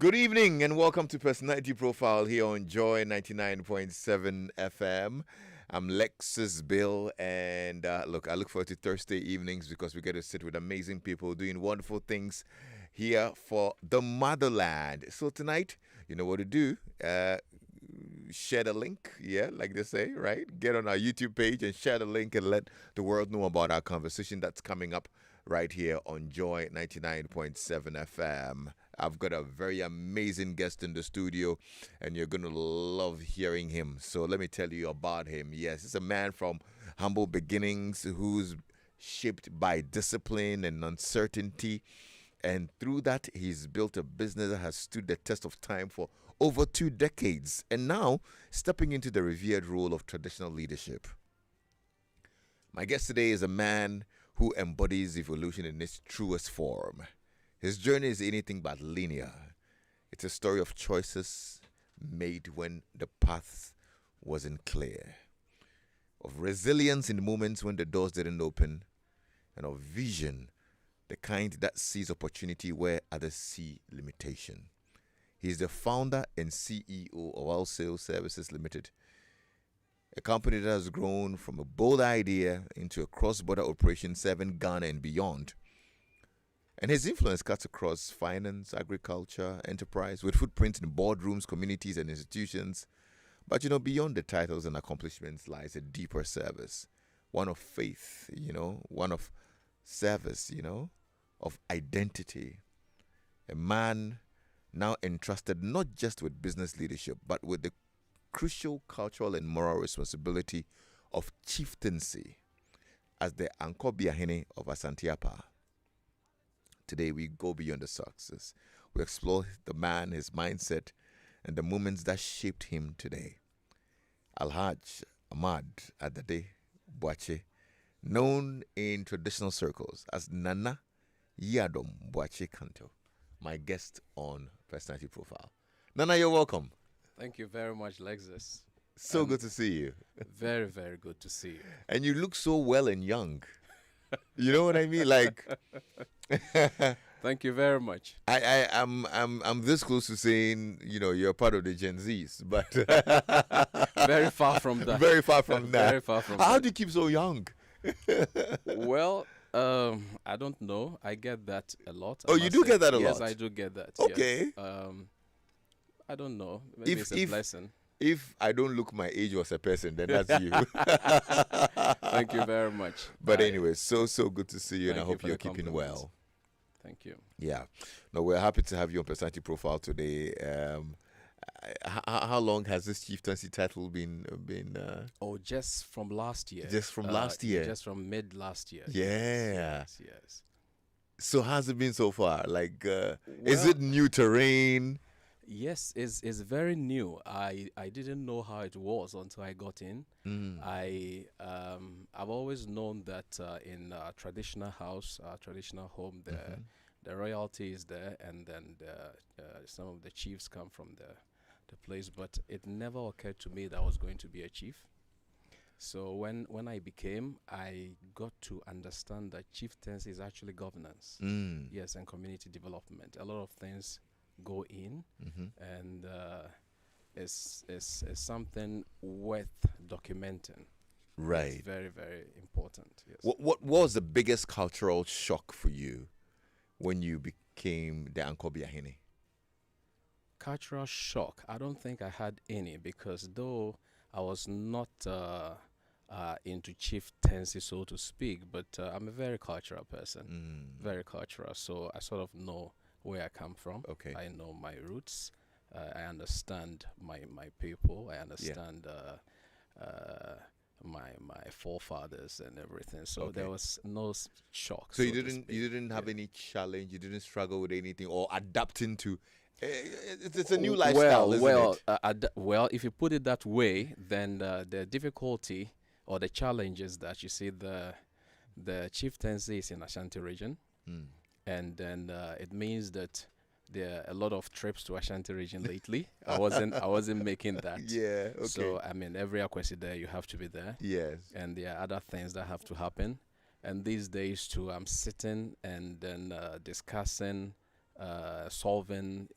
Good evening and welcome to Personality Profile here on Joy 99.7 FM. I'm Lexis Bill and look, I look forward to Thursday evenings because we get to sit with amazing people doing wonderful things here for the motherland. So tonight, you know what to do. Share the link, like they say, right? Get on our YouTube page and share the link and let the world know about our conversation that's coming up right here on Joy 99.7 FM. I've got a very amazing guest in the studio, and you're going to love hearing him. So let me tell you about him. Yes, he's a man from humble beginnings who's shaped by discipline and uncertainty. And through that, he's built a business that has stood the test of time for over 2 decades. And now, stepping into the revered role of traditional leadership. My guest today is a man who embodies evolution in its truest form. His journey is anything but linear. It's a story of choices made when the path wasn't clear, of resilience in moments when the doors didn't open, and of vision, the kind that sees opportunity where others see limitation. He's the founder and CEO of ALSALE Services Limited, a company that has grown from a bold idea into a cross-border operation serving Ghana and beyond. And his influence cuts across finance, agriculture, enterprise, with footprints in boardrooms, communities, and institutions. But, beyond the titles and accomplishments lies a deeper service, one of faith, one of service, of identity. A man now entrusted not just with business leadership, but with the crucial cultural and moral responsibility of chieftaincy as the Ankobiahene of Asanteapa. Today we go beyond the success. We explore the man, his mindset, and the moments that shaped him today. Alhaj Ahmad Adade Boakye, known in traditional circles as Nana Yiadom Boakye Kanto, my guest on Personality Profile. Nana, you're welcome. Thank you very much, Lexis. So good to see you. Very, very good to see you. And you look so well and young. You know what I mean? Like, thank you very much. I'm this close to saying, you're part of the Gen Zs, but very far from that. Very far from that. Very far from How that. do you keep so young? Well, I don't know. I get that a lot. Oh, you do get that a lot? Yes, I do get that. Okay. Yes. I don't know. Maybe it's a blessing. If I don't look my age as a person, then that's you. Thank you very much. But anyway, so good to see you, and I hope you're keeping well. Thank you. Yeah. No, we're happy to have you on Personality Profile today. How long has this chieftaincy title been? Just from last year. Just from last year. Just from mid last year. Yeah. Yes. So how's it been so far? Like, is it new terrain? Yes, it's very new. I didn't know how it was until I got in. I've always known that in a traditional house, traditional home, the royalty is there, and then some of the chiefs come from the place. But it never occurred to me that I was going to be a chief. So when I became, I got to understand that chieftaincy is actually governance. Yes, and community development. A lot of things go in, and it's something worth documenting. Right. It's very, very important. Yes. What was the biggest cultural shock for you when you became the Ankobiahene? Cultural shock? I don't think I had any, because though I was not into chieftaincy, so to speak, but I'm a very cultural person. Very cultural. So I sort of know where I come from. Okay. I know my roots. I understand my people. I understand my forefathers and everything. So there was no shock. So you didn't have any challenge. You didn't struggle with anything or adapting to. It's a new lifestyle, isn't it? Well, if you put it that way, then the difficulty or the challenge is that you see the chieftaincy is in Ashanti region. And then it means that there are a lot of trips to Ashanti region lately. I wasn't making that. Yeah, okay. So every Akwesi there, you have to be there. Yes. And there are other things that have to happen. And these days too, I'm sitting and then discussing, solving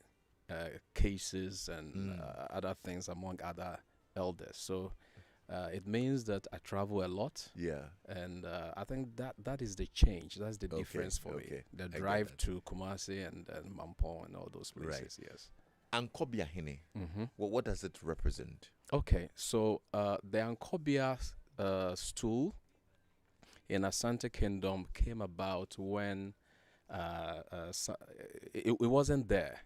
cases and other things among other elders. So it means that I travel a lot. Yeah. And I think that is the change. That's the difference for me. The drive to Kumasi and Mampong and all those places. Right. Yes. Ankobia Hine. What does it represent? Okay, so the Ankobia stool in Asante Kingdom came about when it wasn't there.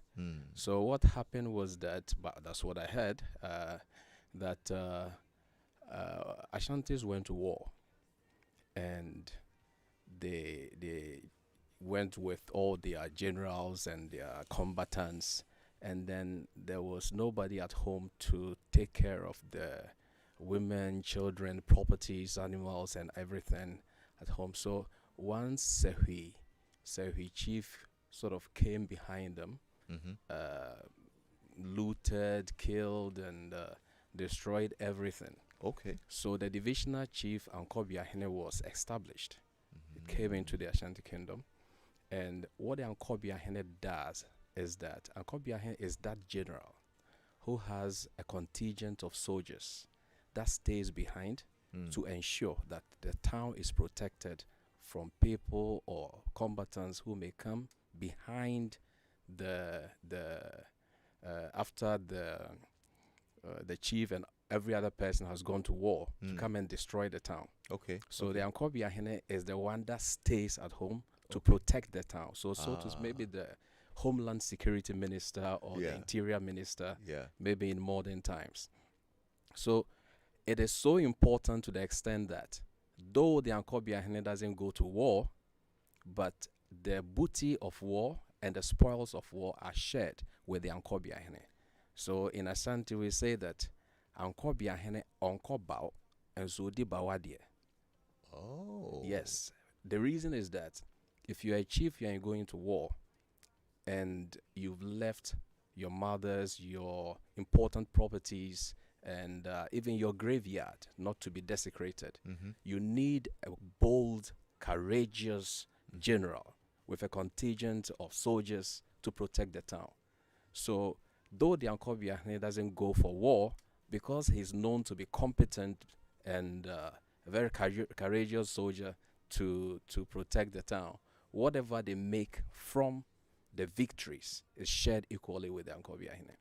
So what happened was that, but that's what I heard, that Ashantis went to war, and they went with all their generals and their combatants, and then there was nobody at home to take care of the women, children, properties, animals, and everything at home. So once Sehui chief sort of came behind them, looted, killed, and destroyed everything. Okay. So the divisional chief Ankobia Hene was established. It came into the Ashanti Kingdom. And what the Ankobia Hene does is that Ankobia Hene is that general who has a contingent of soldiers that stays behind to ensure that the town is protected from people or combatants who may come behind after the chief and every other person has gone to war to come and destroy the town. Okay. So the Ankobia Hene is the one that stays at home to protect the town. So to maybe the Homeland Security Minister or the Interior Minister, maybe in modern times. So it is so important to the extent that though the Ankobia Hene doesn't go to war, but the booty of war and the spoils of war are shared with the Ankobia Hene. So in Ashanti we say that Ankobia Hene onkobao and zodi bawadie. Oh. Yes. The reason is that if you're a chief, you're going to war, and you've left your mothers, your important properties, and even your graveyard not to be desecrated, you need a bold, courageous general with a contingent of soldiers to protect the town. So though the Ankobia Hene doesn't go for war, because he's known to be competent and a very courageous soldier to protect the town, whatever they make from the victories is shared equally with the Ankobia Hene.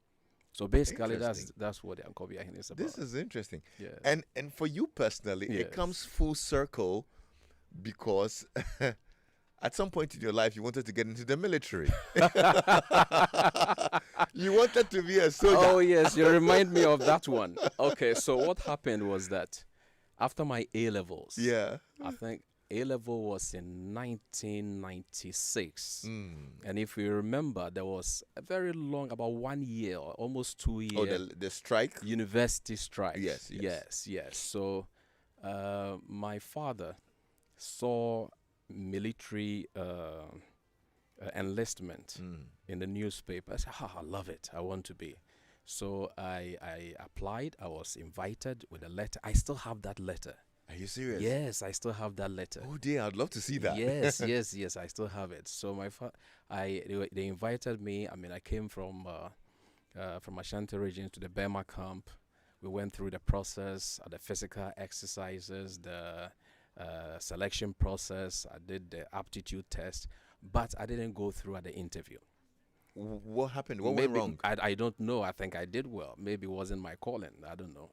So basically, that's what the Ankobia Hene is about. This is interesting. Yes. And for you personally, it comes full circle because at some point in your life, you wanted to get into the military. You wanted to be a soldier. Oh, yes. You remind me of that one. Okay, so what happened was that after my A-levels, I think A-level was in 1996. And if you remember, there was a very long, about 1 year, or almost 2 years. Oh, the strike? University strike. Yes. So my father saw military enlistment in the newspaper. I said, I love it. I want to be. So I applied. I was invited with a letter. I still have that letter. Are you serious? Yes, I still have that letter. Oh dear, I'd love to see that. Yes, I still have it. So they invited me. I mean, I came from Ashanti region to the Burma camp. We went through the process, the physical exercises, the selection process. I did the aptitude test, but I didn't go through at the interview. What happened? What went wrong? I don't know. I think I did well. Maybe it wasn't my calling. I don't know.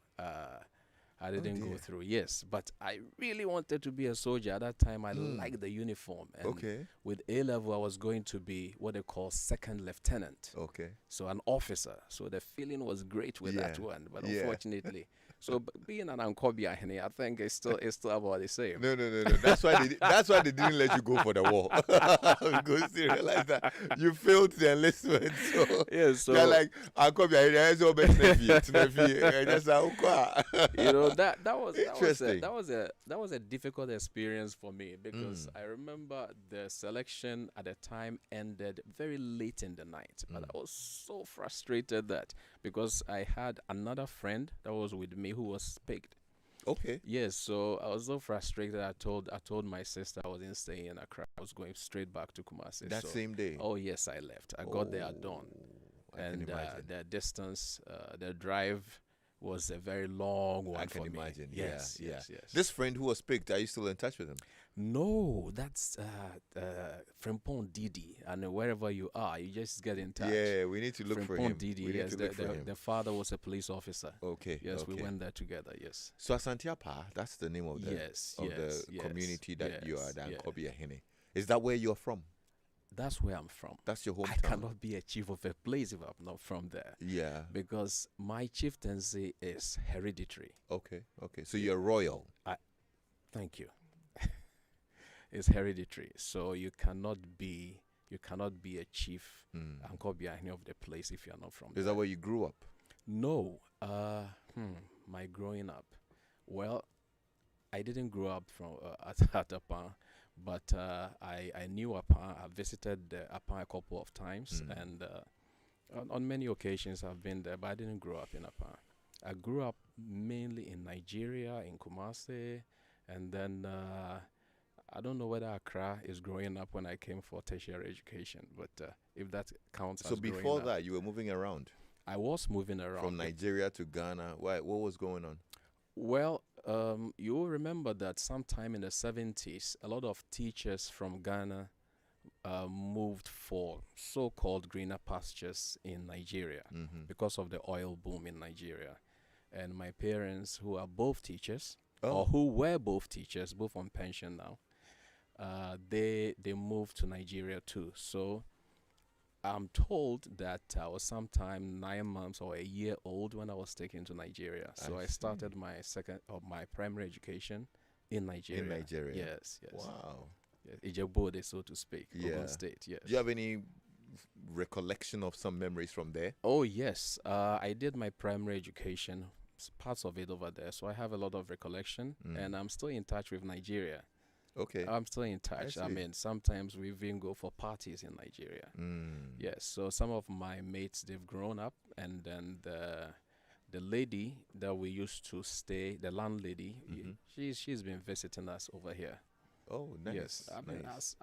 I didn't go through. Yes, but I really wanted to be a soldier. At that time, I liked the uniform. And with A-level, I was going to be what they call second lieutenant. Okay. So an officer. So the feeling was great with that one. But unfortunately, so being an Ankobia Hene, I think it's still about the same. No. That's why they didn't let you go for the war. Because they realized that you failed the enlistment. So they're like, Ankobia Hene, you know, that was a difficult experience for me, because I remember the selection at the time ended very late in the night. But I was so frustrated that because I had another friend that was with me who was picked. Okay. Yes, so I was so frustrated. I told my sister I wasn't staying in Accra. I was going straight back to Kumasi. That same day. Oh yes, I left. I got there at dawn. I can and imagine. the distance, the drive was a very long one I can for me. imagine. Yes, Yeah, yeah. yes, yes. This friend who was picked, are you still in touch with him? No, that's Frimpong Didi, and wherever you are, you just get in touch. Yeah, we need to look for Frimpong him. Didi, We need yes, to look for him. the father was a police officer. Okay. Yes, we okay. went there together. Yes. So Asantiapa, that's the name of the Yes, of yes, the yes, community that you are, yes, Dan yeah. Kobi Ahene. Is that where you're from? That's where I'm from. That's your hometown. I cannot be a chief of a place if I'm not from there. Yeah. Because my chieftaincy is hereditary. Okay. Okay. So you're royal. Thank you. It's hereditary, so you cannot be a chief and call be any of the place if you're not from there. Is that where you grew up? No. My growing up. Well, I didn't grow up from at Apan, but I knew Apan. I visited Apan a couple of times, and on many occasions I've been there, but I didn't grow up in Apan. I grew up mainly in Nigeria, in Kumasi, and then I don't know whether Accra is growing up when I came for tertiary education, but if that counts So as growing before up, that, you were moving around I was moving around. from Nigeria to Ghana. Why? What was going on? Well, you will remember that sometime in the 70s, a lot of teachers from Ghana moved for so-called greener pastures in Nigeria because of the oil boom in Nigeria. And my parents, who are both teachers, or who were both teachers, both on pension now, they moved to Nigeria too. So I'm told that I was sometime 9 months or a year old when I was taken to Nigeria. So I started my my primary education in Nigeria. In Nigeria. Yes, yes. Wow. Yes, Ijebode, so to speak. Yeah. Ogun State, yes. Do you have any recollection of some memories from there? Oh, yes. I did my primary education, parts of it over there. So I have a lot of recollection, and I'm still in touch with Nigeria. Okay. I'm still in touch. I see. mean, sometimes we even go for parties in Nigeria. Yes, so some of my mates, they've grown up, and then the lady that we used to stay, the landlady, she's been visiting us over here. Oh, nice. Yes, I mean, nice.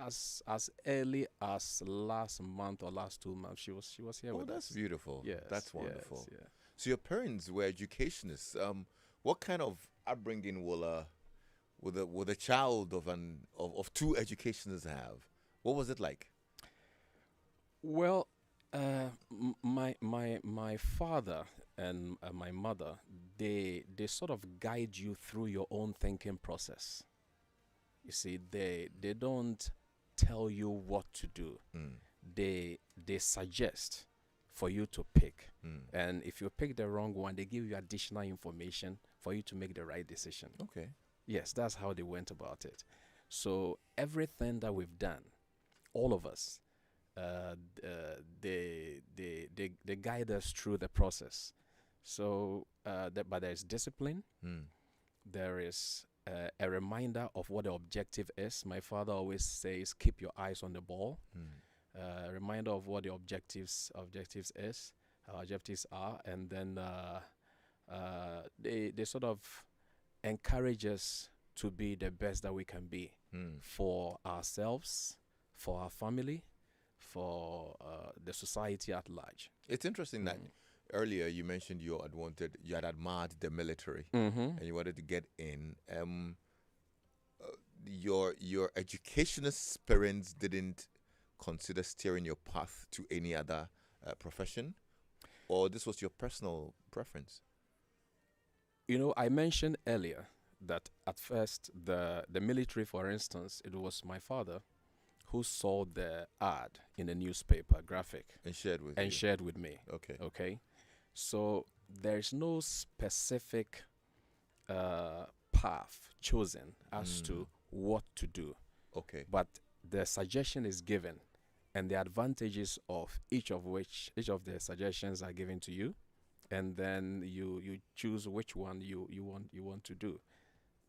as early as last month or last 2 months, she was here with that's us. beautiful. Yes, That's wonderful. Yes, yeah. So your parents were educationists. What kind of upbringing will a child of two educationists have? What was it like? Well, my father and my mother, they sort of guide you through your own thinking process. You see, they don't tell you what to do. They suggest for you to pick, and if you pick the wrong one, they give you additional information for you to make the right decision. Okay. Yes, that's how they went about it. So everything that we've done, all of us, they guide us through the process. So, but there's discipline. There is a reminder of what the objective is. My father always says, "Keep your eyes on the ball." A reminder of what the objectives are, and then they sort of encourage us to be the best that we can be for ourselves, for our family, for the society at large. It's interesting that earlier you mentioned you had admired the military and you wanted to get in. Your educationist parents didn't consider steering your path to any other profession, or this was your personal preference? You know, I mentioned earlier that at first the military, for instance, it was my father who saw the ad in the newspaper graphic And shared with shared with me. Okay. Okay, so there's no specific path chosen as to what to do, Okay. but the suggestion is given, and the advantages of each of the suggestions are given to you, and then you choose which one you want to do.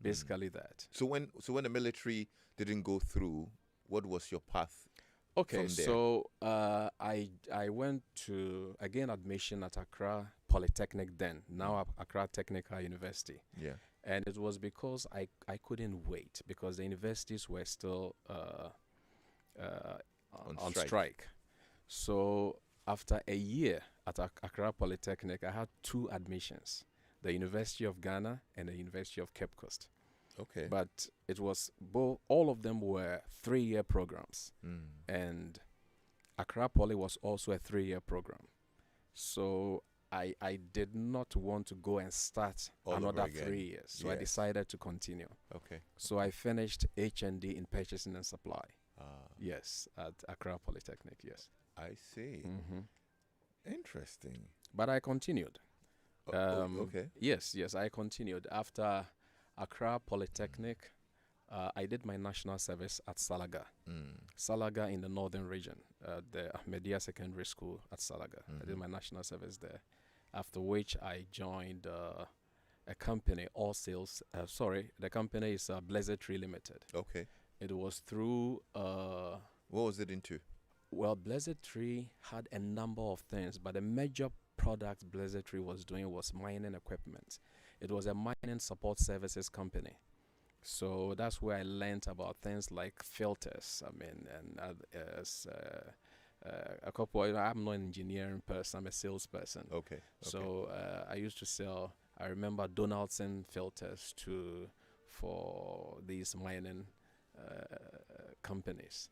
Basically that. So when the military didn't go through, what was your path? Okay, from there? so I went to again admission at Accra Polytechnic then, now Accra Technical University. Yeah. And it was because I couldn't wait because the universities were still on strike. So after a year at Accra Polytechnic, I had two admissions: the University of Ghana and the University of Cape Coast. Okay. But it was both. All of them were 3-year programs, and Accra Poly was also a 3-year program. So I did not want to go and start All over another again. 3 years. So I Yes. decided to continue. Okay. So I finished HND in purchasing and supply. Ah, Yes, at Accra Polytechnic. Yes. I see. Interesting. But I continued. Okay. Yes, I continued. After Accra Polytechnic, I did my national service at Salaga. Salaga in the northern region, the Ahmadiyya Secondary School at Salaga. I did my national service there. After which I joined a company, the company is Blessed Tree Limited. Okay. It was through What was it into? well, Blessed Tree had a number of things, but the major product Blessed Tree was doing was mining equipment. It was a mining support services company. So that's where I learned about things like filters. I mean, and a couple. I'm not an engineering person. I'm a salesperson. Okay. So I used to sell. I remember Donaldson filters for these mining companies.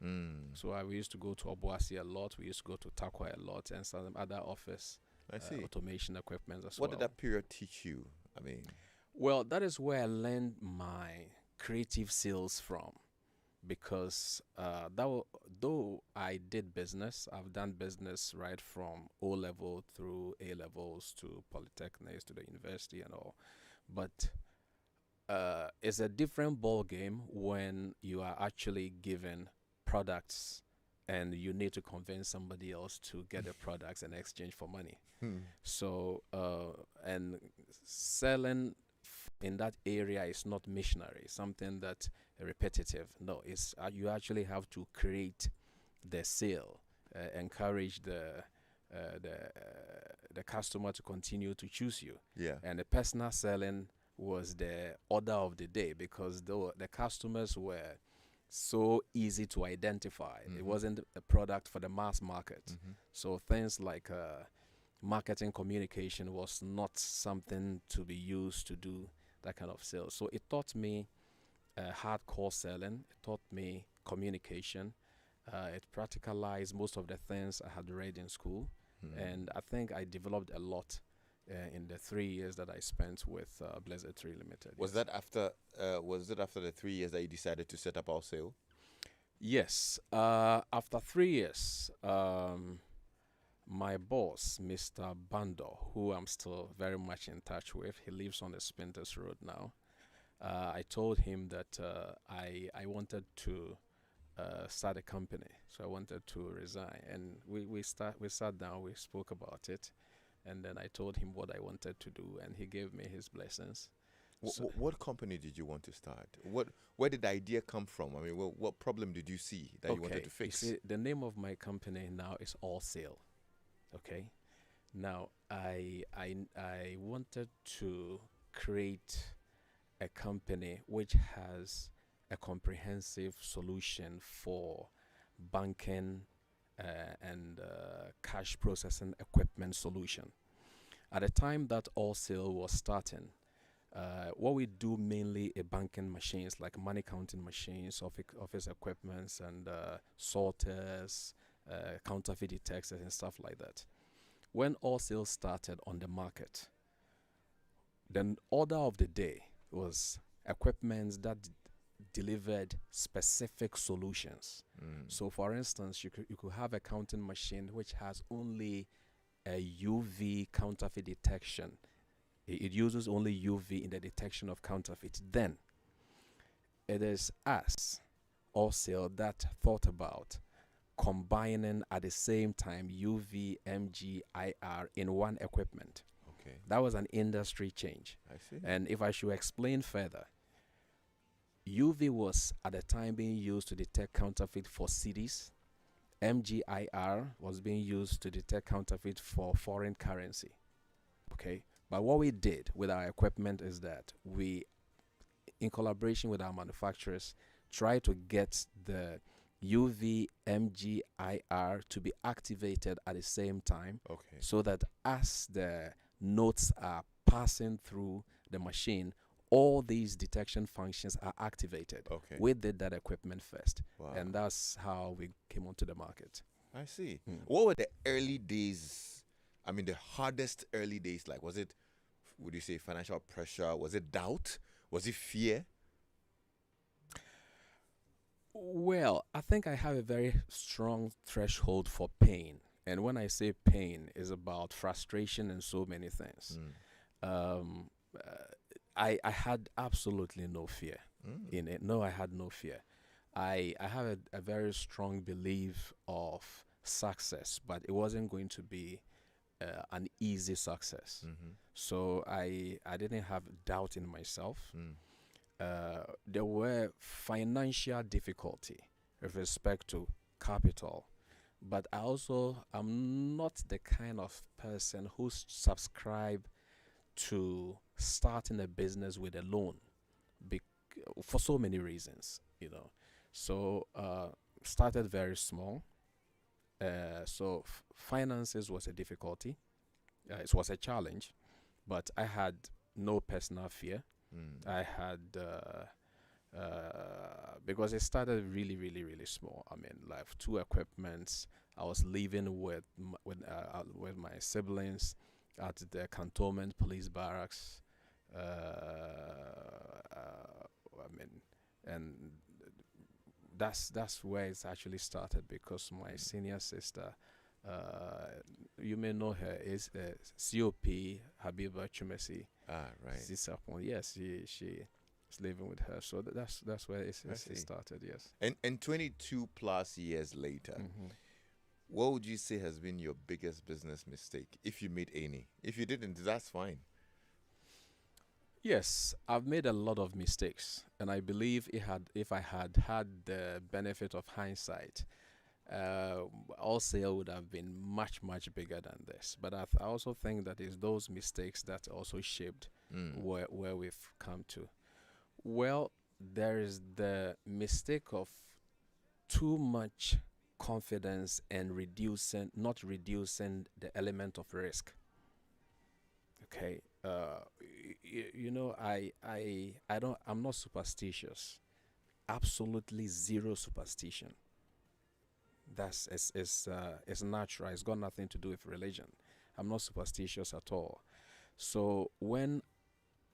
So we used to go to Obuasi a lot. We used to go to Takwa a lot, and some other office I see. automation equipment as What well. did that period teach you? I mean, Well, that is where I learned my creative skills from, because though I did business, I've done business right from O level through A levels to polytechnics to the university and all, but it's a different ball game when you are actually given products and you need to convince somebody else to get the products in exchange for money. So and selling in that area is not missionary, something that repetitive. No, it's you actually have to create the sale, encourage the customer to continue to choose you. yeah. And the personal selling was the order of the day, because the customers were so easy to identify. It wasn't a product for the mass market. So things like marketing communication was not something to be used to do that kind of sales. So it taught me hardcore selling. It taught me communication. It practicalized most of the things I had read in school. And I think I developed a lot in the 3 years that I spent with Blessed Tree Limited. Was yes. that after? Was it after the 3 years that you decided to set up ALSALE? Yes. After 3 years, my boss, Mr. Bando, who I'm still very much in touch with, he lives on the Spinters Road now. I told him that I wanted to start a company, so I wanted to resign, and we sat down, we spoke about it, and then I told him what I wanted to do, and he gave me his blessings. So- What company did you want to start? Where did the idea come from? I mean, what problem did you see that you wanted to fix? You see, the name of my company now is ALSALE. Okay. Now I wanted to create a company which has a comprehensive solution for banking and cash processing equipment solution. At the time that ALSALE was starting, what we do mainly are banking machines, like money counting machines, office equipments, and sorters, counterfeit detectors, and stuff like that. When ALSALE started on the market, the order of the day was equipment that delivered specific solutions. So, for instance, you could have a counting machine which has only a UV counterfeit detection. It uses only UV in the detection of counterfeit. Then it is us, ALSALE, that thought about combining at the same time UV, MG, IR in one equipment. Okay, That was an industry change. I see. And if I should explain further, UV was at the time being used to detect counterfeit for CDs. MGIR was being used to detect counterfeit for foreign currency. Okay. But what we did with our equipment is that we, in collaboration with our manufacturers, try to get the UVMGIR to be activated at the same time, Okay. so that as the notes are passing through the machine, all these detection functions are activated. Okay. We did that equipment first, Wow. and that's how we came onto the market. I see. Mm. What were the early days? I mean, the hardest early days like? Was it, would you say, financial pressure? Was it doubt? Was it fear? Well, I think I have a very strong threshold for pain. And when I say pain, is about frustration and so many things. Um, I had absolutely no fear in it. No, I had no fear. I have a very strong belief of success, but it wasn't going to be an easy success. So I didn't have doubt in myself. There were financial difficulty with respect to capital, but I also am not the kind of person who subscribe to starting a business with a loan, for so many reasons, So started very small. So finances was a difficulty. It was a challenge, but I had no personal fear. I had because it started really, really, really small. I mean, like 2 equipments. I was living with my siblings at the cantonment police barracks. I mean, and that's where it's actually started, because my senior sister, you may know her, is COP Habiba Chumesi. Right. Yes, she is living with her. So that's where it started. Yes. And 22 plus years later, what would you say has been your biggest business mistake, if you made any? If you didn't, that's fine. Yes, I've made a lot of mistakes, and I believe if I had had the benefit of hindsight, ALSALE would have been much, much bigger than this. But I also think that it's those mistakes that also shaped where we've come to. Well, there is the mistake of too much confidence and not reducing the element of risk. Okay. I'm not superstitious. Absolutely zero superstition. That's it's natural. It's got nothing to do with religion. I'm not superstitious at all. So when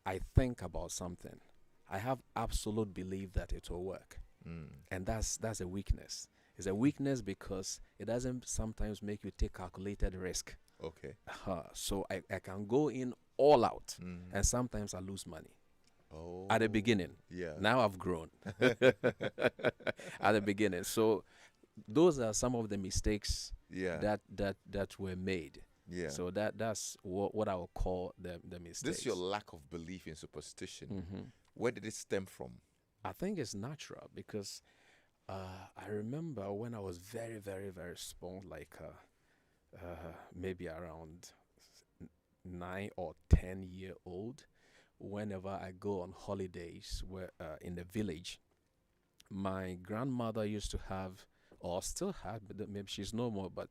I think about something, I have absolute belief that it will work, and that's a weakness. It's a weakness because it doesn't sometimes make you take calculated risk. Okay. So I can go in all out, and sometimes I lose money. Oh. At the beginning. Yeah. Now I've grown. At the beginning. So those are some of the mistakes that were made. Yeah. So that's what I would call the mistakes. This your lack of belief in superstition. Where did it stem from? I think it's natural because I remember when I was very, very, very small, like maybe around 9 or 10 year old, whenever I go on holidays in the village, my grandmother used to have, or still have, but maybe she's no more, but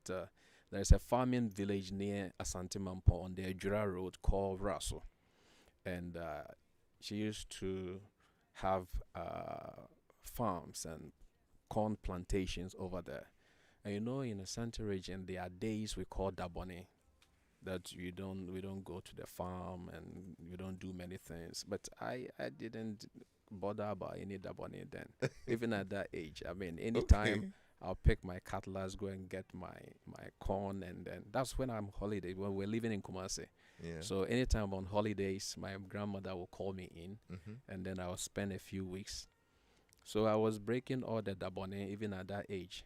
there's a farming village near Asante Mampo on the Ejura Road called Raso. And she used to have farms and corn plantations over there. And in the Asante region, there are days we call Dabone, that we don't go to the farm and we don't do many things. But I didn't bother about any Dabone then, even at that age. I mean, anytime I'll pick my cutlass, go and get my corn, and then that's when I'm holiday, when we're living in Kumasi. Yeah. So anytime on holidays, my grandmother will call me in, and then I'll spend a few weeks. So I was breaking all the Dabone even at that age.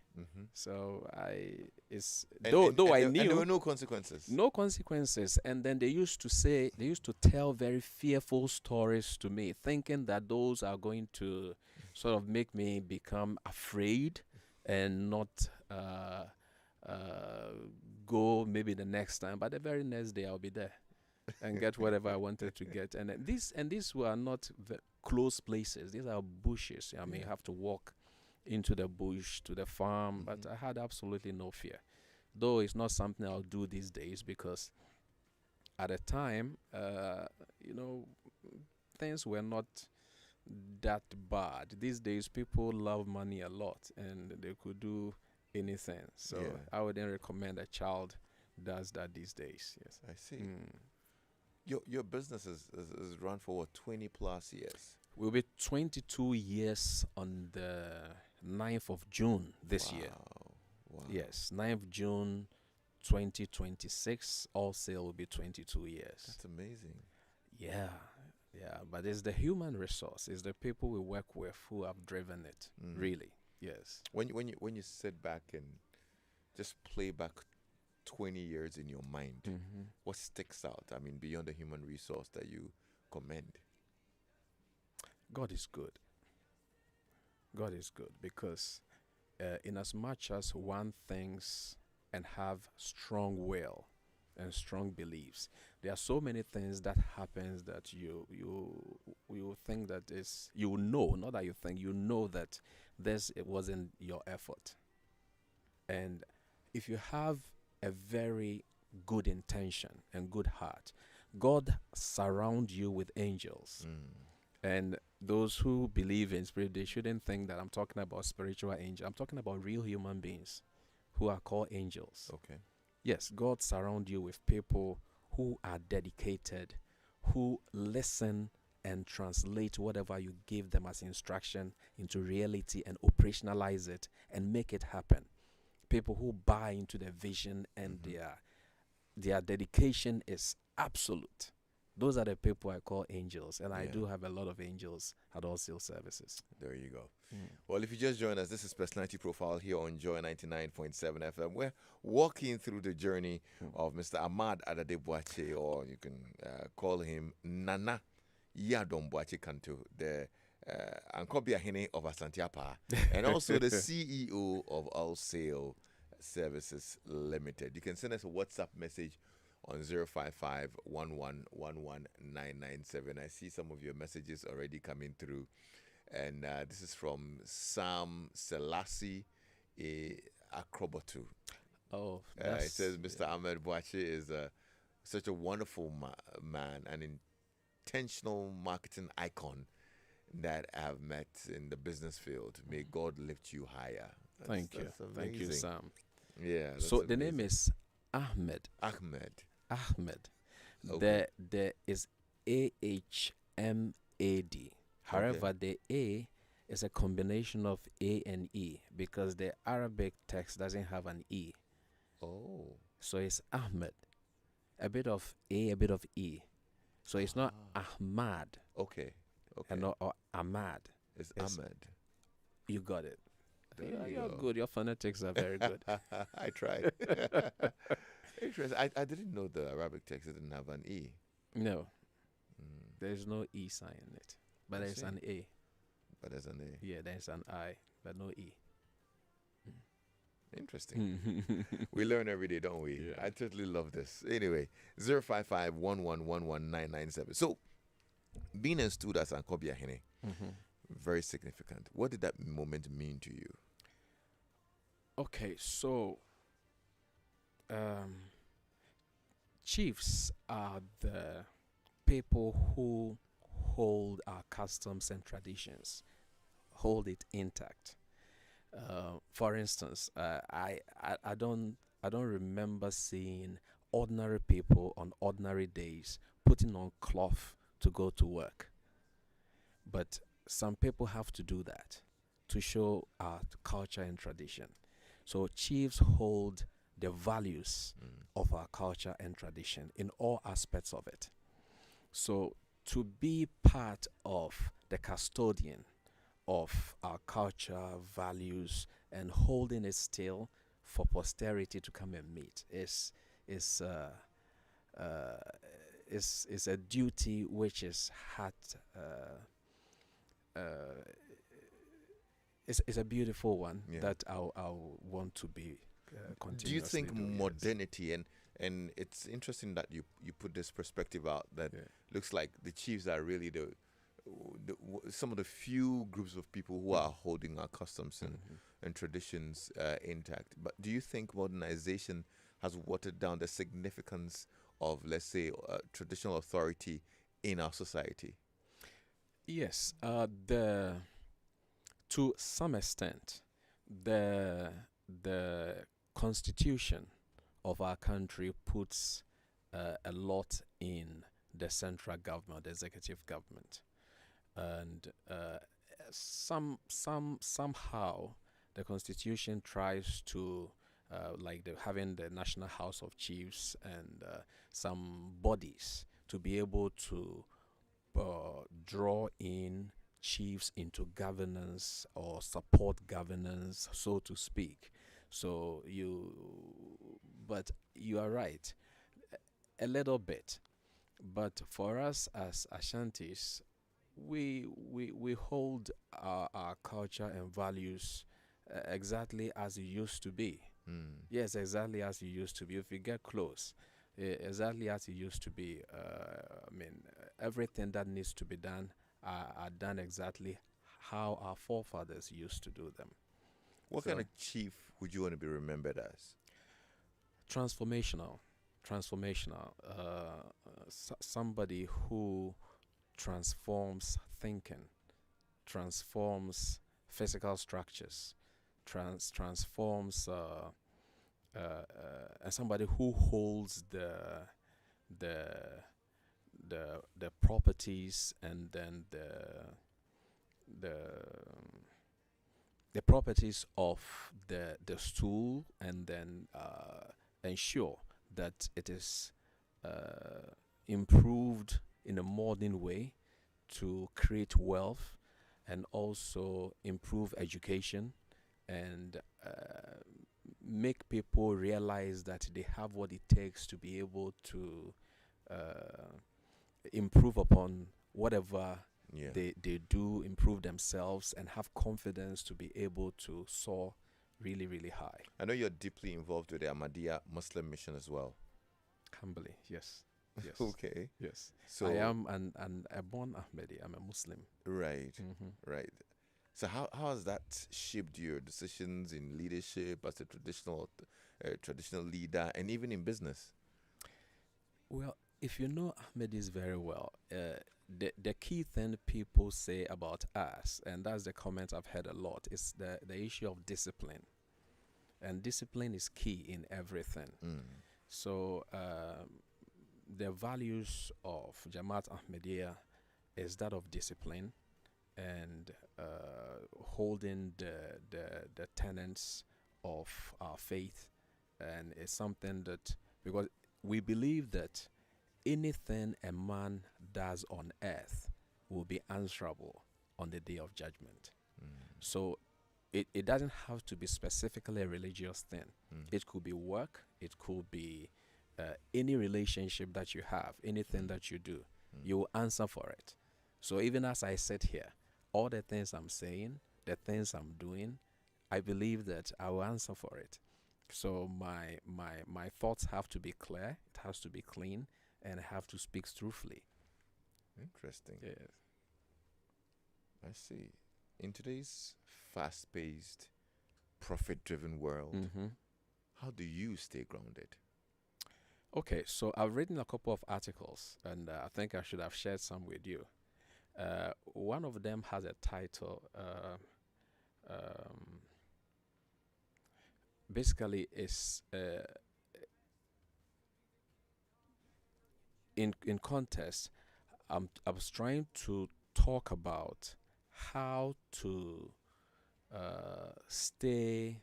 So I knew and there were no consequences. No consequences. And then they used to tell very fearful stories to me, thinking that those are going to sort of make me become afraid and not go maybe the next time. But the very next day I'll be there and get whatever I wanted to get. And these were not close places. These are bushes. I mean, you have to walk into the bush, to the farm, but I had absolutely no fear. Though it's not something I'll do these days because at the time, you know, things were not that bad. These days, people love money a lot and they could do anything. So I wouldn't recommend a child does that these days. Yes. I see. Your business is run for what, 20 plus years? We'll be 22 years on the 9th of June this year. Wow. Yes, 9th June 2026. ALSALE will be 22 years. That's amazing. Yeah, but it's the human resource. It's the people we work with who have driven it. Really, yes. When you sit back and just play back 20 years in your mind, what sticks out? I mean, beyond the human resource that you commend. God is good. God is good because in as much as one thinks and have strong will and strong beliefs, there are so many things that happens that you think that is, you know, not that you think, you know that it wasn't your effort. And if you have a very good intention and good heart, God surround you with angels. And those who believe in spirit, they shouldn't think that I'm talking about spiritual angels. I'm talking about real human beings who are called angels. Okay. Yes, God surround you with people who are dedicated, who listen and translate whatever you give them as instruction into reality and operationalize it and make it happen. People who buy into the vision and their dedication is absolute. Those are the people I call angels, and I do have a lot of angels at ALSALE Services. There you go. Well, if you just joined us, this is Personality Profile here on Joy 99.7 FM. We're walking through the journey of Mr. Ahmad Adade Boakye, or you can call him Nana Yiadom Boakye Kanto, the Ankobia Hene of Asantiapa, and also the CEO of ALSALE Services Limited. You can send us a WhatsApp message on 055 I see some of your messages already coming through. And this is from Sam Selassie Akrobatu. Oh, it says Mr. Ahmed Boakye is such a wonderful man, an intentional marketing icon that I have met in the business field. May God lift you higher. Thank you. Thank you, Sam. Yeah. So the name is Ahmed. Okay. There is AHMAD. However, the A is a combination of A and E because the Arabic text doesn't have an E. Oh. So it's Ahmed. A bit of A, a bit of E. So it's not Ahmad. Okay. And not or Ahmad. It's Ahmed. You got it. You're go. good. Your phonetics are very good. I tried. Interesting. I didn't know the Arabic text didn't have an E. No. There's no E sign in it. But there's an A. But there's an A. Yeah, there's an I, but no E. Interesting. We learn every day, don't we? Yeah. I totally love this. Anyway, 055 So, being installed as Ankobia Hene, very significant. What did that moment mean to you? Okay, so chiefs are the people who hold our customs and traditions, hold it intact. For instance, I don't remember seeing ordinary people on ordinary days putting on cloth to go to work. But some people have to do that to show our culture and tradition. So chiefs hold the values of our culture and tradition in all aspects of it. So to be part of the custodian of our culture, values, and holding it still for posterity to come and meet is a duty which is it's a beautiful one that I'll want to be continuously. Do you think doing, modernity and it's interesting that you put this perspective out that looks like the chiefs are really the some of the few groups of people who are holding our customs and traditions intact. But do you think modernization has watered down the significance of, let's say, traditional authority in our society? Yes, to some extent, the constitution of our country puts a lot in the central government, the executive government, and somehow the constitution tries to like having the National House of Chiefs and some bodies to be able to draw in chiefs into governance or support governance, so to speak. So but you are right, a little bit. But for us as Ashantis, we hold our culture and values exactly as it used to be. Yes, exactly as it used to be. If we get close, exactly as it used to be. I mean, everything that needs to be done are done exactly how our forefathers used to do them. What So kind of chief would you want to be remembered as? transformational. Somebody who transforms thinking, transforms physical structures, transforms and somebody who holds the the properties and then the the properties of the stool, and then ensure that it is improved in a modern way to create wealth and also improve education and make people realize that they have what it takes to be able to uh, improve upon whatever Yeah. they do, improve themselves, and have confidence to be able to soar really, really high. I know you're deeply involved with the Ahmadiyya Muslim mission as well. Humbly, yes. Yes. Okay. Yes. So, I am a born Ahmadi. I'm a Muslim. right, Hmm. right. So how has that shaped your decisions in leadership as a traditional leader and even in business? Well, if you know Ahmadis very well, the key thing people say about us, and that's the comment I've heard a lot, is the issue of discipline. And discipline is key in everything. Mm. So the values of Jamaat Ahmadiyya is that of discipline and holding the tenets of our faith, and it's something that, because we believe that anything a man does on earth will be answerable on the day of judgment. Mm. So it doesn't have to be specifically a religious thing. Mm. It could be work, it could be any relationship that you have, anything that you do, you will answer for it. So even as I sit here, all the things I'm saying, the things I'm doing, I believe that I will answer for it. So my thoughts have to be clear, it has to be clean, and I have to speak truthfully. Interesting. Yes. I see. In today's fast-paced, profit-driven world, Mm-hmm. how do you stay grounded? Okay, so I've written a couple of articles, and I think I should have shared some with you. One of them has a title. Um, Basically, is in context. I was trying to talk about how to stay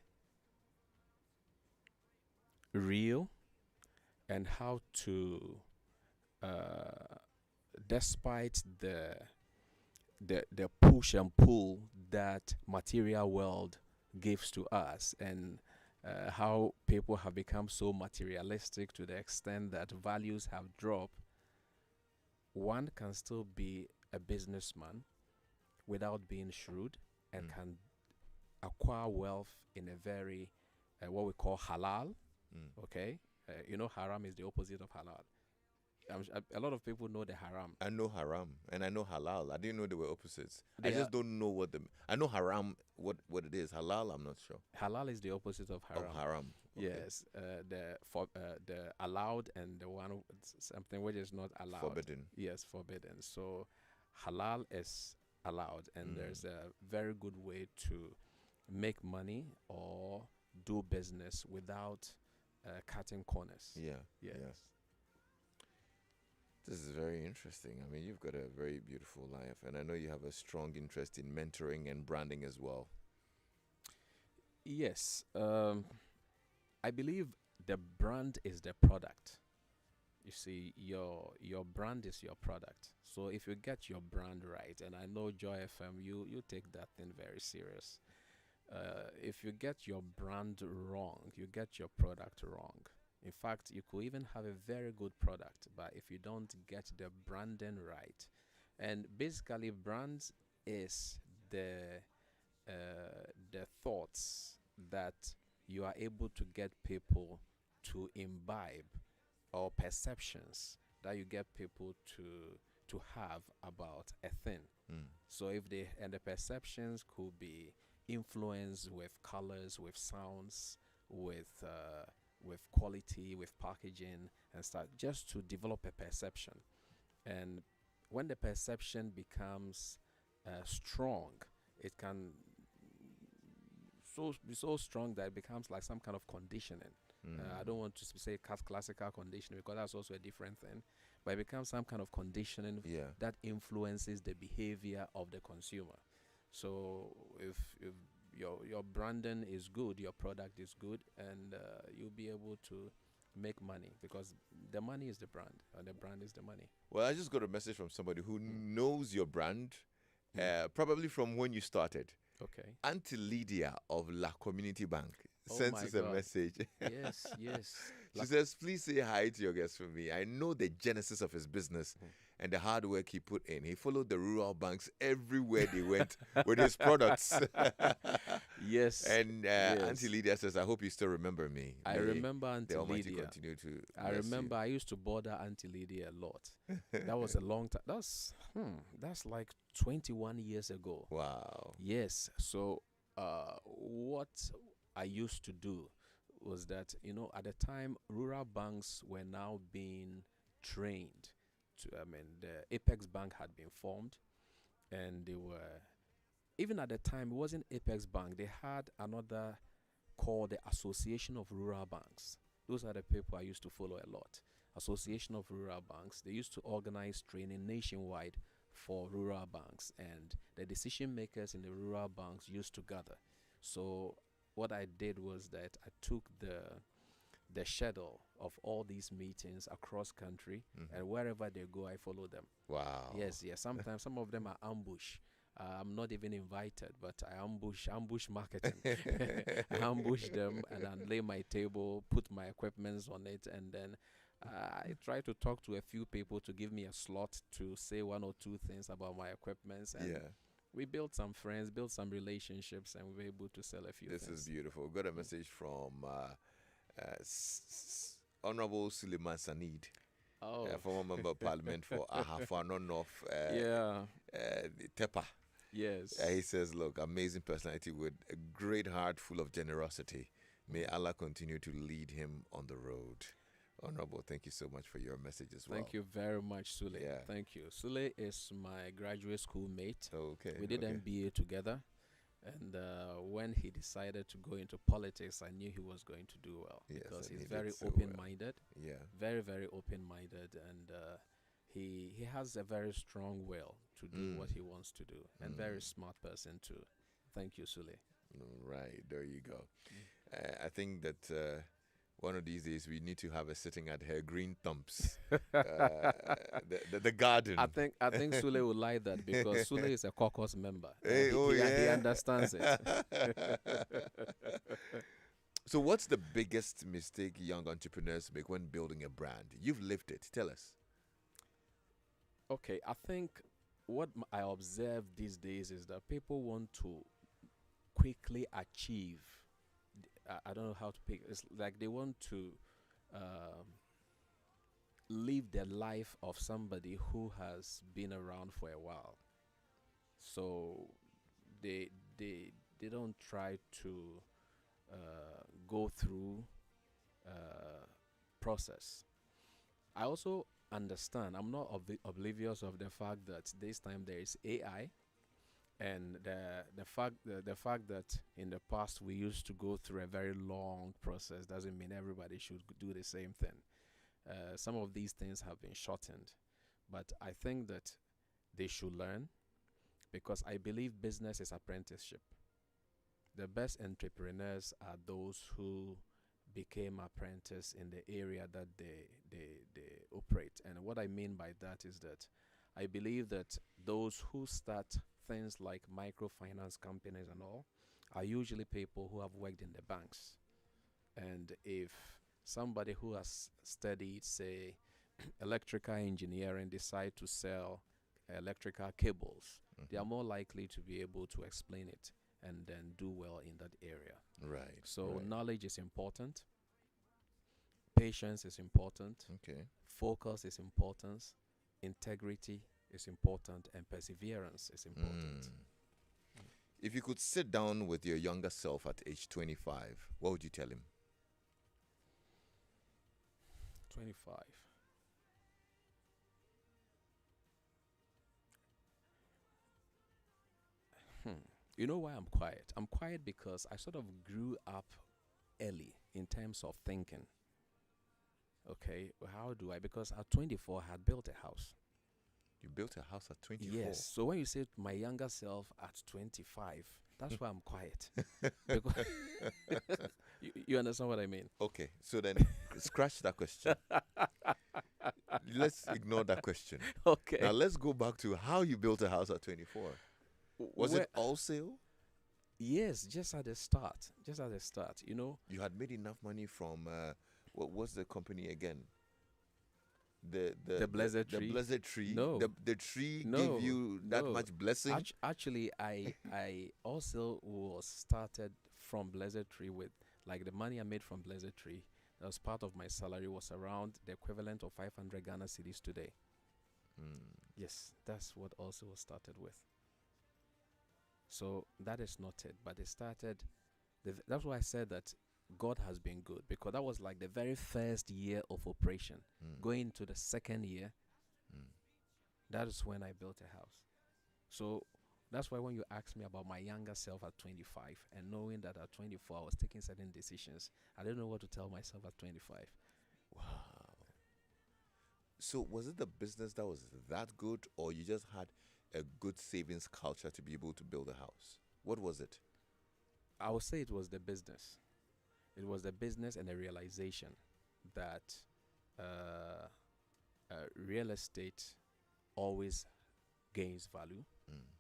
real and how to, despite the push and pull that material world gives to us, and how people have become so materialistic to the extent that values have dropped, one can still be a businessman without being shrewd and Mm. can acquire wealth in a very what we call halal. Mm. Okay, you know haram is the opposite of halal. A lot of people know the haram. I know haram and I know halal. I didn't know they were opposites. I They are, just don't know what the. I know haram, what it is. Halal, I'm not sure. halal is the opposite of haram. Of haram. Okay. Yes, the allowed and the one something which is not allowed. Forbidden. Yes, forbidden. So halal is allowed, and there's a very good way to make money or do business without cutting corners. Yeah. Yes. Yeah. This is very interesting. I mean, you've got a very beautiful life, and I know you have a strong interest in mentoring and branding as well. Yes. I believe the brand is the product. You see, your brand is your product. So if you get your brand right, and I know Joy FM, you take that thing very serious. If you get your brand wrong, you get your product wrong. In fact, you could even have a very good product, but if you don't get the branding right, and basically, brands is the thoughts that you are able to get people to imbibe, or perceptions that you get people to have about a thing. So if they, and the perceptions could be influenced with colors, with sounds, with quality, with packaging and stuff, just to develop a perception. And when the perception becomes strong, it can be so strong that it becomes like some kind of conditioning. I don't want to say classical conditioning, because that's also a different thing, but it becomes some kind of conditioning that influences the behavior of the consumer. So if your branding is good, your product is good, and you'll be able to make money, because the money is the brand, and the brand is the money. Well, I just got a message from somebody who knows your brand, probably from when you started. Okay. Auntie Lydia of La Community Bank Oh sends my us a God. message. Yes, yes. She says, please say hi to your guest for me. I know the genesis of his business and the hard work he put in. He followed the rural banks everywhere they went with his products. Yes. And yes. Auntie Lydia says, I hope you still remember me. I May remember the Auntie Almighty Lydia. continue to I bless remember you. I used to bother Auntie Lydia a lot. That was a long time. That's like 21 years ago. Wow. Yes. So what I used to do was that, at the time, rural banks were now being trained to, the Apex Bank had been formed, and they were, even at the time, it wasn't Apex Bank. They had another called the Association of Rural Banks. Those are the people I used to follow a lot. Association of Rural Banks. They used to organize training nationwide for rural banks, and the decision makers in the rural banks used to gather. So what I did was that I took the schedule of all these meetings across country, and wherever they go, I follow them. Wow. Yes. Sometimes some of them are ambush. I'm not even invited, but I ambush marketing. I ambush them, and then lay my table, put my equipments on it, and then I try to talk to a few people to give me a slot to say one or two things about my equipments. And we built some friends, built some relationships, and we were able to sell a few things. This is beautiful. Got a message from Honorable Suleiman Sanid. Former member of parliament for Ahafano North, Tepa. Yes. He says, look, amazing personality with a great heart full of generosity. May Allah continue to lead him on the road. Honorable, thank you so much for your message as well. Thank you very much, Sule. Yeah. Thank you. Sule is my graduate school mate. Okay. We did MBA together. And when he decided to go into politics, I knew he was going to do well, because he's very open-minded. Yeah. Very, very open-minded, and he has a very strong will to do what he wants to do, and very smart person too. Thank you, Sule. Right, there you go. I think that one of these days we need to have a sitting at her green thumps, the garden. I think Sule would like that, because Sule is a caucus member. Hey, he understands it. So what's the biggest mistake young entrepreneurs make when building a brand? You've lived it. Tell us. Okay, I think what I observe these days is that people want to quickly achieve. I don't know how to pick. It's like they want to live the life of somebody who has been around for a while. So they they don't try to go through process. I also understand. I'm not oblivious of the fact that this time there is AI, and the fact that in the past we used to go through a very long process doesn't mean everybody should do the same thing. Some of these things have been shortened, but I think that they should learn, because I believe business is apprenticeship. The best entrepreneurs are those who became apprentice in the area that they operate. And what I mean by that is that I believe that those who start things like microfinance companies and all are usually people who have worked in the banks. And if somebody who has studied, say, electrical engineering decide to sell electrical cables, they are more likely to be able to explain it and then do well in that area. Right. So right. knowledge is important, patience is important, Okay. focus is important, integrity is important, and perseverance is important. If you could sit down with your younger self at age 25, what would you tell him? 25. You know why I'm quiet? I'm quiet because I sort of grew up early in terms of thinking. Okay, how do I? Because at 24, I had built a house. You built a house at 24. Yes. So when you say my younger self at 25, that's why I'm quiet. Because you understand what I mean? Okay, so then scratch that question. Let's ignore that question. Okay. Now let's go back to how you built a house at 24. Was it ALSALE? Yes, just at the start. Just at the start, you know. You had made enough money from what was the company again? The blessed tree. The blessed tree. No. The tree No, gave you that no. much blessing. Actually, I also was started from blessed tree with, like, the money I made from blessed tree. That was part of my salary, was around the equivalent of 500 Ghana cedis today. Yes, that's what also was started with. So that is not it, but it started. That's why I said that God has been good, because that was like the very first year of operation. Going into the second year, that is when I built a house. So that's why when you ask me about my younger self at 25, and knowing that at 24 I was taking certain decisions, I don't know what to tell myself at 25. Wow. So was it the business that was that good, or you just had a good savings culture to be able to build a house? What was it? I would say it was the business. It was the business and the realization that real estate always gains value,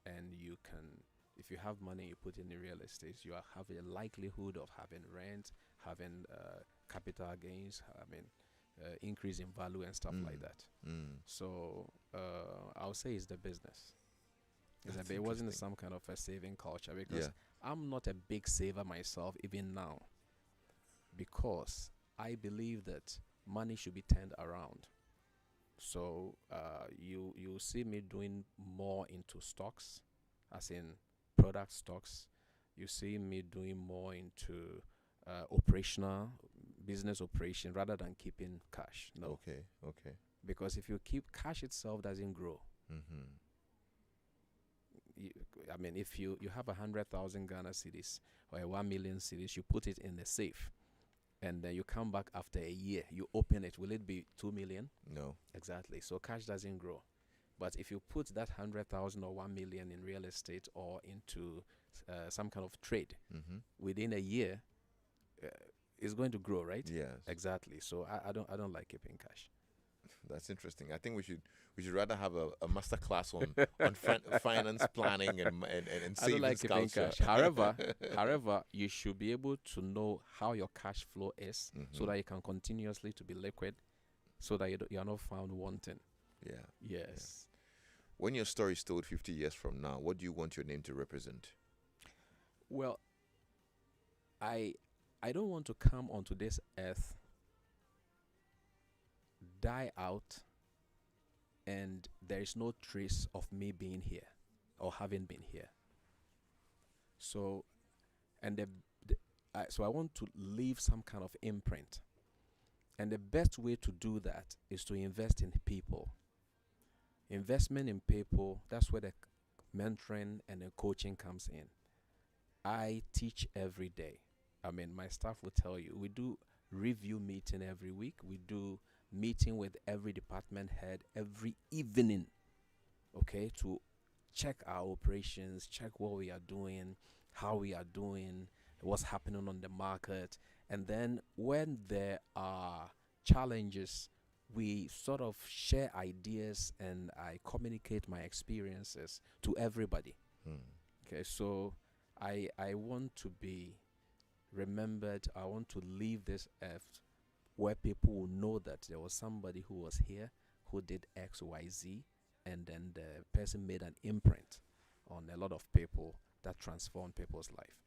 and you can, if you have money you put in the real estate, you have a likelihood of having rent, having capital gains, increase in value and stuff like that. So I would say it's the business. It wasn't some kind of a saving culture, because I'm not a big saver myself even now, because I believe that money should be turned around. So you see me doing more into stocks, as in product stocks. You see me doing more into operational business operation rather than keeping cash. No. Okay. Because if you keep cash, itself doesn't grow. If you have 100,000 Ghana cedis or 1 million cedis, you put it in the safe, and then you come back after a year, you open it. Will it be 2 million? No. Exactly. So cash doesn't grow. But if you put that 100,000 or 1 million in real estate or into some kind of trade, within a year, it's going to grow, right? Yes. Exactly. So I don't like keeping cash. That's interesting. I think we should rather have a master class on finance planning and savings I don't like keeping culture. cash. However, you should be able to know how your cash flow is, so that you can continuously to be liquid, so that you are not found wanting. Yeah. Yes. When your story is told 50 years from now, what do you want your name to represent? Well, I don't want to come onto this earth die out, and there is no trace of me being here or having been here. So, and so I want to leave some kind of imprint. And the best way to do that is to invest in people. Investment in people, that's where the mentoring and the coaching comes in. I teach every day. I mean, my staff will tell you, we do review meeting every week. We do meeting with every department head every evening, okay, to check our operations, check what we are doing, how we are doing, what's happening on the market. And then when there are challenges, we sort of share ideas, and I communicate my experiences to everybody. Okay, so I want to be remembered. I want to leave this earth where people will know that there was somebody who was here who did X, Y, Z, and then the person made an imprint on a lot of people that transformed people's life.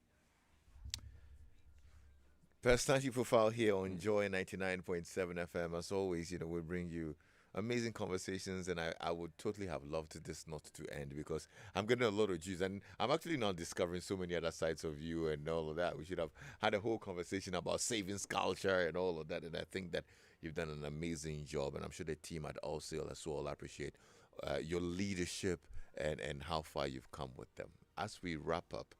Personality profile here on Joy 99.7 FM. As always, we bring you amazing conversations, and I would totally have loved this not to end, because I'm getting a lot of juice, and I'm actually now discovering so many other sides of you and all of that. We should have had a whole conversation about savings culture and all of that, and I think that you've done an amazing job, and I'm sure the team at ALSALE as well appreciate your leadership and how far you've come with them. As we wrap up,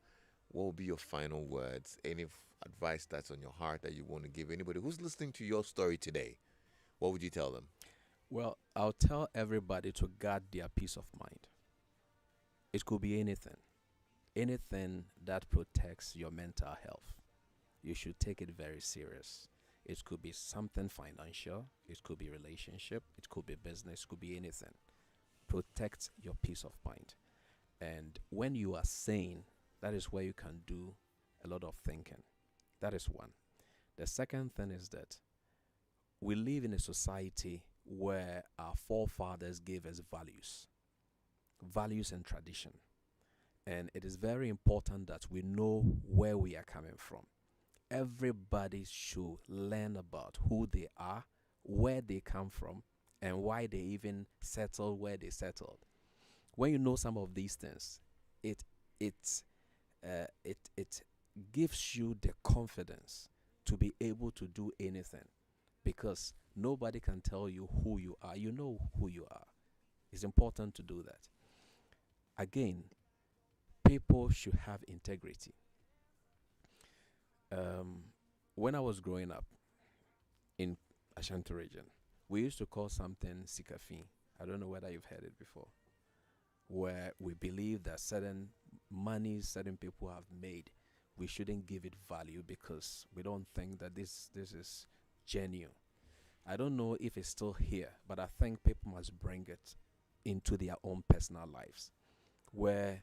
what will be your final words? Any advice that's on your heart that you want to give anybody who's listening to your story today? What would you tell them? Well, I'll tell everybody to guard their peace of mind. It could be anything. Anything that protects your mental health. You should take it very serious. It could be something financial. It could be relationship. It could be business. It could be anything. Protect your peace of mind. And when you are sane, that is where you can do a lot of thinking. That is one. The second thing is that we live in a society where our forefathers gave us values and tradition. And it is very important that we know where we are coming from. Everybody should learn about who they are, where they come from, and why they even settled where they settled. When you know some of these things, it gives you the confidence to be able to do anything, because nobody can tell you who you are. You know who you are. It's important to do that. Again, people should have integrity. When I was growing up in Ashanti region, we used to call something sikafin. I don't know whether you've heard it before, where we believe that certain money certain people have made, we shouldn't give it value because we don't think that this is genuine. I don't know if it's still here, but I think people must bring it into their own personal lives, where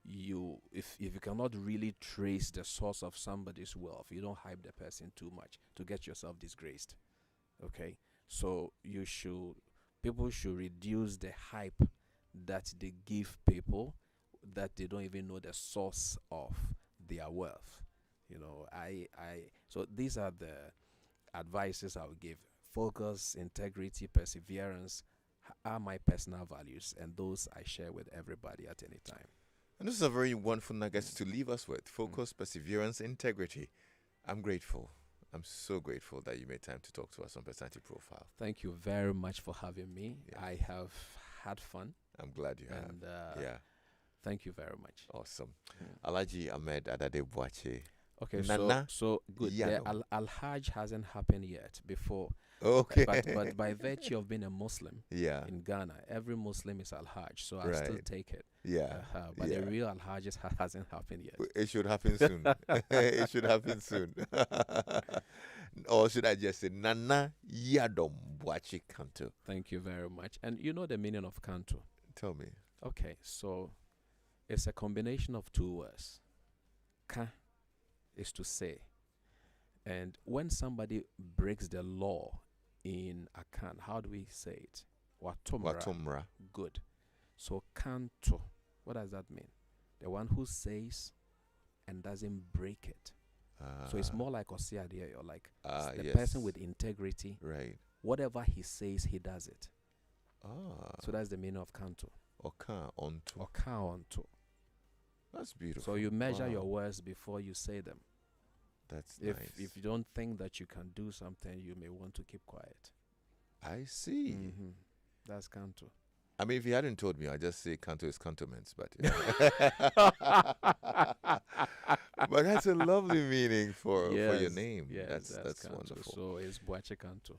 if you cannot really trace the source of somebody's wealth, you don't hype the person too much to get yourself disgraced. Okay, so people should reduce the hype that they give people that they don't even know the source of their wealth. So these are the advices I would give. Focus, integrity, perseverance are my personal values, and those I share with everybody at any time. And this is a very wonderful nugget to leave us with. Focus, perseverance, integrity. I'm grateful. I'm so grateful that you made time to talk to us on Personality Profile. Thank you very much for having me. Yeah. I have had fun. I'm glad you have. Yeah. Thank you very much. Awesome. Alhaji Ahmed Adade Boakye. Okay, so good. Al-Hajj hasn't happened yet before. Okay. But by virtue of being a Muslim in Ghana, every Muslim is Al-Hajj, so I still take it. Yeah. But the real Al-Hajj hasn't happened yet. It should happen soon. It should happen soon. Or should I just say, Nana Yiadom Boakye Kanto? Thank you very much. And you know the meaning of Kanto? Tell me. Okay, so it's a combination of two words. Ka is to say. And when somebody breaks the law in Akan, how do we say it? Watumra. Good. So Kanto, what does that mean? The one who says and doesn't break it. So it's more like Osiadia, or like the person with integrity, right, whatever he says, he does it. Ah. So that's the meaning of Kanto. Oka onto. Oka onto. That's beautiful. So you measure Wow. your words before you say them. That's If nice. if you don't think that you can do something, you may want to keep quiet. I see. Mm-hmm. That's Kanto. I mean, if you hadn't told me, I'd just say Kanto is cantonments, but but that's a lovely meaning for your name. Yes, That's Kanto. wonderful. So it's Boakye Kanto.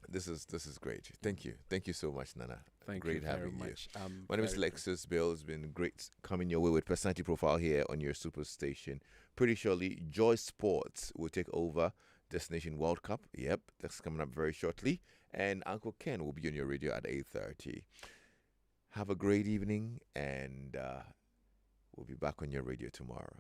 This is great. Thank you so much, Nana. Thank Great you very having you. much. My name is Lexis Bill. It's been great coming your way with Personality Profile here on your super station. Pretty surely, Joy Sports will take over Destination World Cup. Yep, that's coming up very shortly. And Uncle Ken will be on your radio at 8:30. Have a great evening, and we'll be back on your radio tomorrow.